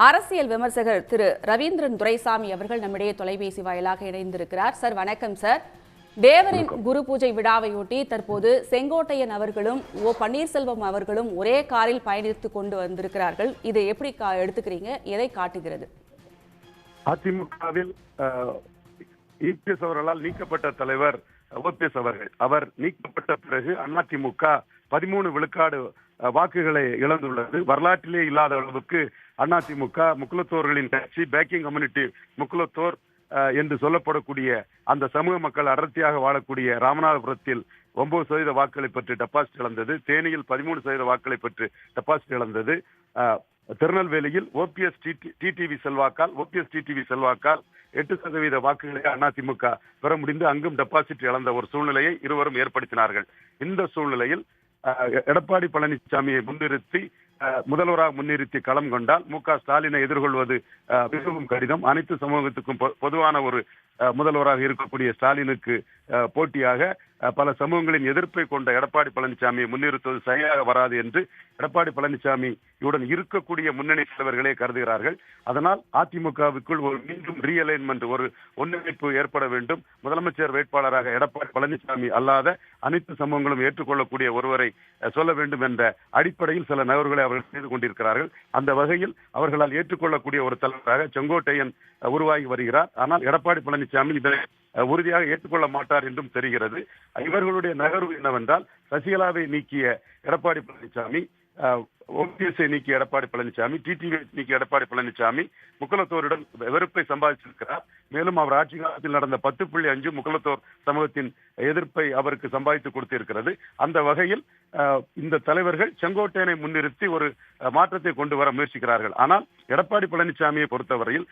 அரசியல் விமர்சகர் திரு ரவீந்திரன் துரைசாமி அவர்கள் நம்மிடையே தொலைபேசி வாயிலாக இணைந்திருக்கிறார். சார் வணக்கம் சார். தேவரின் குரு பூஜை விழாவையொட்டி தற்போது செங்கோட்டையன் அவர்களும் பன்னீர்செல்வம் அவர்களும் ஒரே காரில் பயணித்துக் கொண்டு வந்திருக்கிறார்கள். இதை எப்படி எடுத்துக்கிறீங்க? எதை காட்டுகிறது? அதிமுகவில் இபிஎஸ் அவர்களால் நீக்கப்பட்ட தலைவர் ஓபிஎஸ் அவர்கள். அவர் நீக்கப்பட்ட பிறகு அதிமுக 13 விழுக்காடு வாக்குகளை இழந்துள்ளது. வரலாற்றிலே இல்லாத அளவுக்கு அதிமுக முக்குலத்தோர்களின் கட்சி, பேக்கிங் கம்யூனிட்டி முக்குலத்தோர் என்று சொல்லப்படக்கூடிய அந்த சமூக மக்கள் அடர்த்தியாக வாழக்கூடிய ராமநாதபுரத்தில் 9% வாக்குகளை பெற்று டெபாசிட் இழந்தது. தேனியில் 13% வாக்குகளை பெற்று டெபாசிட் இழந்தது. திருநெல்வேலியில் ஓபிஎஸ் டிடிவி செல்வாக்கால் 8% வாக்குகளை அதிமுக பெற முடிந்து அங்கும் டெபாசிட் இழந்த ஒரு சூழ்நிலையை இருவரும் ஏற்படுத்தினார்கள். இந்த சூழ்நிலையில் எடப்பாடி பழனிசாமியை முன்னிறுத்தி முதல்வராக முன்னிறுத்தி களம் கொண்டால் மு.க.ஸ்டாலினை எதிர்கொள்வது மிகவும் கடினம். அனைத்து சமூகத்துக்கும் பொதுவான ஒரு முதல்வராக இருக்கக்கூடிய ஸ்டாலினுக்கு போட்டியாக பல சமூகங்களின் எதிர்ப்பை கொண்ட எடப்பாடி பழனிசாமியை முன்னிறுத்துவது சரியாக வராது என்று எடப்பாடி பழனிசாமியுடன் இருக்கக்கூடிய முன்னணி தலைவர்களே கருதுகிறார்கள். அதனால் அதிமுகவுக்குள் ஒரு மீண்டும் ரீஅலைன்மெண்ட், ஒரு ஒன்றிணைப்பு ஏற்பட வேண்டும். முதலமைச்சர் வேட்பாளராக எடப்பாடி பழனிசாமி அல்லாத அனைத்து சமூகங்களும் ஏற்றுக்கொள்ளக்கூடிய ஒருவரை சொல்ல வேண்டும் என்ற அடிப்படையில் சில நகர்வுகளை அவர்கள் செய்து கொண்டிருக்கிறார்கள். அந்த வகையில் அவர்களால் ஏற்றுக்கொள்ளக்கூடிய ஒரு தலைவராக செங்கோட்டையன் உருவாகி வருகிறார். ஆனால் எடப்பாடி பழனிசாமி இதனை உறுதியாக ஏற்றுக்கொள்ள மாட்டார் என்றும் தெரிகிறது. இவர்களுடைய நகர்வு என்னவென்றால், சசிகலாவை நீக்கிய எடப்பாடி பழனிசாமி, ஓபிஎஸ்ஐ நீக்கிய எடப்பாடி பழனிசாமி, டிடிவி நீக்கிய எடப்பாடி பழனிசாமி முக்குலத்தோருடன் வெறுப்பை சம்பாதிச்சிருக்கிறார். மேலும் அவர் ஆட்சி காலத்தில் நடந்த 10.5 முக்குலத்தோர் சமூகத்தின் எதிர்ப்பை அவருக்கு சம்பாதித்து கொடுத்திருக்கிறது. அந்த வகையில் இந்த தலைவர்கள் செங்கோட்டையனை முன்னிறுத்தி ஒரு மாற்றத்தை கொண்டு வர முயற்சிக்கிறார்கள். ஆனால் எடப்பாடி பழனிசாமியை பொறுத்தவரையில்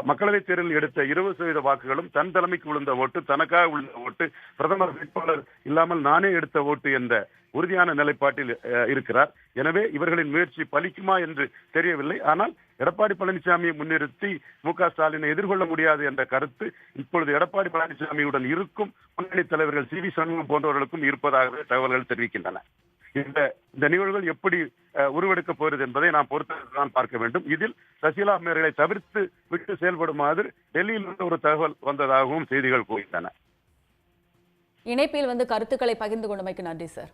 மக்களவைத் தேர்தலில் எடுத்த 20% வாக்குகளும் தன் தலைமைக்கு விழுந்த ஓட்டு, தனக்காக விழுந்த ஓட்டு, பிரதமர் வேட்பாளர் இல்லாமல் நானே எடுத்த ஓட்டு என்ற உறுதியான நிலைப்பாட்டில் இருக்கிறார். எனவே இவர்களின் முயற்சி பலிக்குமா என்று தெரியவில்லை. ஆனால் எடப்பாடி பழனிசாமியை முன்னிறுத்தி மு.க.ஸ்டாலினை எதிர்கொள்ள முடியாது என்ற கருத்து இப்பொழுது எடப்பாடி பழனிசாமியுடன் இருக்கும் முன்னணி தலைவர்கள் சி.வி. சண்முகம் போன்றவர்களுக்கும் இருப்பதாக தகவல்கள் தெரிவிக்கின்றன. இந்த நிகழ்வுகள் எப்படி உருவெடுக்கப் போகிறது என்பதை நாம் பொறுத்துதான் பார்க்க வேண்டும். இதில் சசிகலா அம்மையார்களை தவிர்த்து விட்டு செயல்படுமாறு டெல்லியிலிருந்து ஒரு தகவல் வந்ததாகவும் செய்திகள் கூறுகின்றன. இணைப்பில் கருத்துக்களை பகிர்ந்து கொண்டமைக்கு நன்றி சார்.